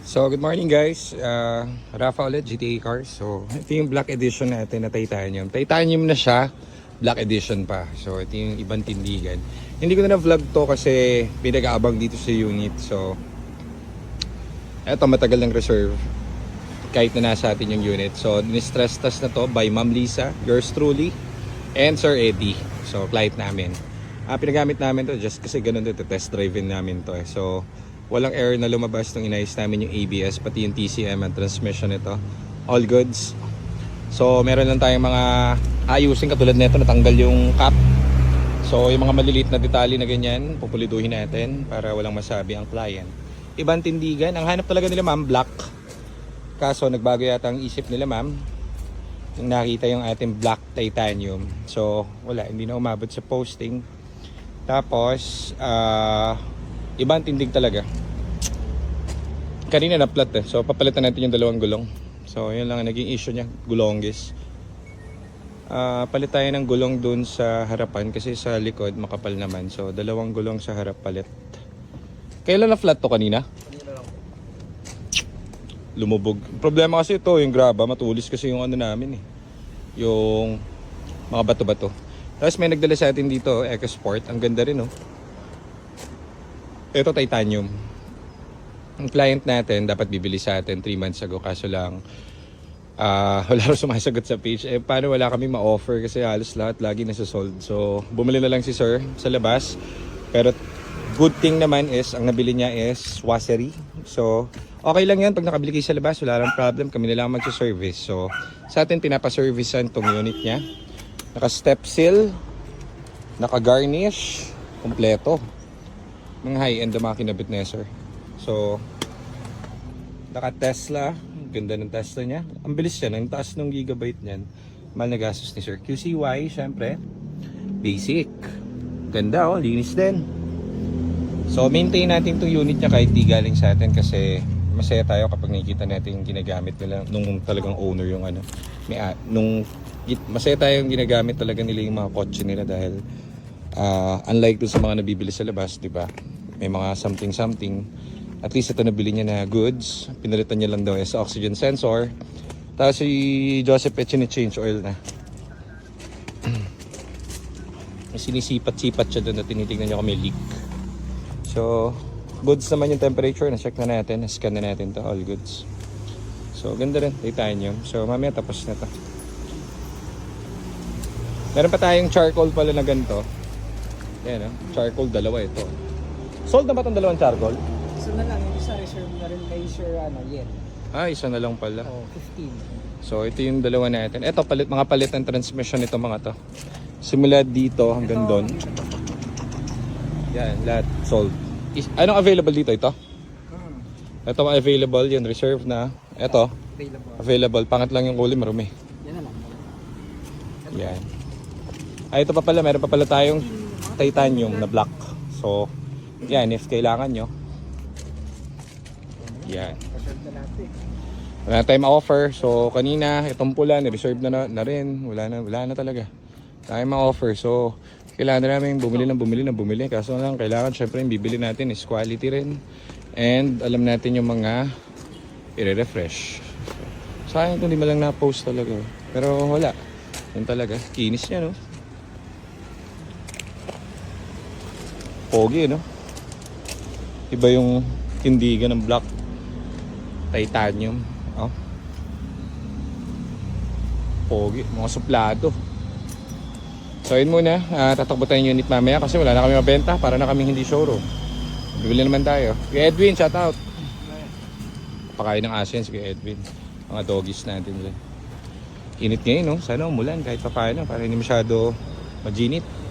So, good morning guys. Rafa ulit, GTA Cars. So, ito yung Black Edition natin na Titanium. Titanium na siya, Black Edition pa. So, ito yung ibang tindigan. Hindi ko na vlog to kasi pinag-aabang dito sa unit. So, eto matagal ng reserve. Kahit na nasa atin yung unit. So, ni-stress test na to by Ma'am Lisa, yours truly, and Sir Eddie. So, client namin. Pinagamit namin to just kasi ganun to, test drive-in namin to. So, walang error na lumabas nung inayos namin yung ABS, pati yung TCM and transmission nito. All goods. So, meron lang tayong mga ayusin katulad nito, natanggal yung cap. So, yung mga maliliit na detalye na ganyan, pupuliduhin natin para walang masabi ang client. Ibang tindigan, ang hanap talaga nila ma'am, black. Kaso, nagbago yata ang isip nila ma'am. Nung nakita yung ating black titanium. So, wala, hindi na umabot sa posting. Tapos, ibang tindig talaga. Kanina na-flat eh. So, papalitan natin yung dalawang gulong. So, yun lang ang naging issue niya. Gulonggis. Palit tayo ng gulong dun sa harapan kasi sa likod makapal naman. So, dalawang gulong sa harap palit. Kailan na-flat to kanina? Lumubog. Problema kasi ito, yung graba, matulis kasi yung ano namin eh. Yung mga bato-bato. Tapos may nagdala sa atin dito, EcoSport. Ang ganda rin oh. Ito titanium. Ang client natin dapat bibili sa atin 3 months ago, kaso lang wala rin sumasagot sa page. Paano wala kami ma-offer kasi halos lahat lagi nasa-sold. So bumili na lang si sir sa labas. Pero good thing naman is ang nabili niya is washery. So okay lang yan pag nakabili kayo sa labas, wala lang problem, kami na lang magsa-service. So sa atin pinapa-servicean tong unit niya. Naka-step seal, naka-garnish, kompleto. Mga high-end na mga kinabit na sir. So, naka-Tesla. Ganda ng Tesla niya. Ang bilis siya. Ang taas ng gigabyte niyan. Mahal na gastos ni sir. QCY, syempre. Basic. Ganda oh. Linis din. So, maintain natin itong unit niya kahit di galing sa atin kasi masaya tayo kapag nakikita natin yung ginagamit nila nung talagang owner yung ano. Masaya tayo yung ginagamit talaga nila yung mga kotse nila dahil unlike dun sa mga nabibili sa labas, di ba? May mga something. At least ito nabili niya na goods. Pinalitan niya lang daw sa oxygen sensor. Tapos si Joseph change oil na. Sinisipat-sipat siya doon na tinitingnan niya kung may leak. So, goods naman yung temperature. Na-check na natin. Na-scan na natin to. All goods. So, ganda rin. Titanium. So, mamaya tapos na to. Meron pa tayong charcoal pala na ganito. Yan charcoal, dalawa ito. Sold na ba itong dalawang charcoal? Isa na lang, yung isa reserve na rin kay Sir Yen. Isa na lang pala. Oh, 15. So ito yung dalawa natin. Ito mga palit ng transmission nito mga to. Simula dito hanggang doon. Yan, lahat sold. Anong available dito ito? Ito available, yun reserve na. Ito, available. Pangat lang yung kulay, marumi. Yan na lang. Yan. Ito pa pala, meron pa pala tayong titanium na black. So, yan, if kailangan nyo. Yan. Wala na tayong ma-offer. So, kanina, itong pula, ni-reserve na rin. Wala na talaga. Tayong ma-offer. So, kailangan na namin bumili. Kaso lang, kailangan, syempre, yung bibili natin is quality rin. And, alam natin yung mga i-refresh. Sayang ito, hindi mo lang na-post talaga. Pero, wala. Yan talaga. Kinis niya, no? Pogi, no? Iba yung tindigan ng black titanium. Oh. Pogi, mga suplado. So yun muna, tatakbo tayo yung unit mamaya kasi wala na kami mabenta, para na kaming hindi showroom. Bibili naman tayo. Kay Edwin, shout out. Pakain ng asin si Edwin. Mga doggies natin dyan. Init ngayon, no? Sana umulan kahit pa paano para hindi masyado majinit.